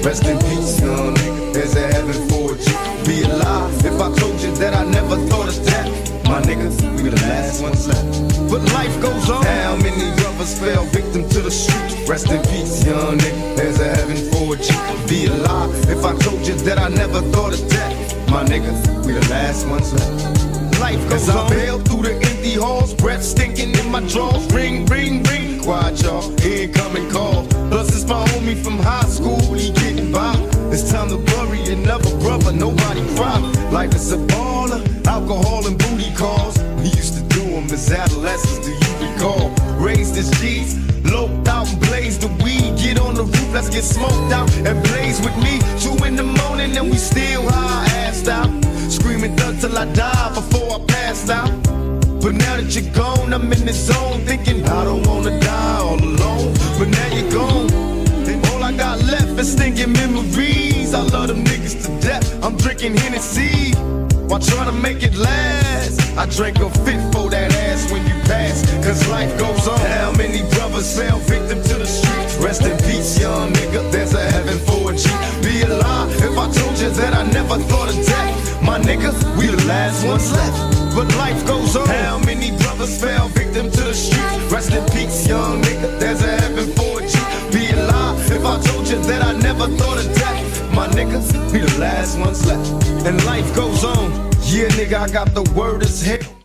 Rest in peace, young nigga. There's a heaven for you. Be alive if I told you that I never thought of that. My niggas, we the last ones left. But life goes on. How many brothers fell victim to the street? Rest in peace, young nigga. There's a heaven for you. Be alive if I told you that I never thought of that. My niggas, we the last ones left. Life goes on. As I bail through the empty halls, breath stinking in my drawers. Ring, ring, ring. Quiet, y'all. Incoming call. Plus, it's my homie from high school. He getting by. It's time to bury another brother. Nobody cry. Life is a baller. Alcohol and booty calls. We used to do them as adolescents. Do you recall? Raised as G's. Loped out and blazed the weed. Get on the roof. Let's get smoked out and blaze with me. 2 in the morning and we still high, assed out. Screaming thug till I die before I passed out. But now that you're gone, I'm in the zone thinking I don't wanna die all alone. But now you're gone, and all I got left is stinking memories. I love them niggas to death. I'm drinking Hennessy while trying to make it last. I drank a fit for that ass when you pass, cause life goes on. How many brothers fell victim to the streets? Rest in peace, young nigga. There's a heaven for a G. Be alive if I told you that I never thought of death. My niggas, we the last ones left. But life goes on. How many brothers fell victim to the streets? Rest in peace, young nigga. There's a heaven for a G. Be alive if I told you that I never thought of death. My niggas, we the last ones left. And life goes on. Yeah, nigga, I got the word as hell.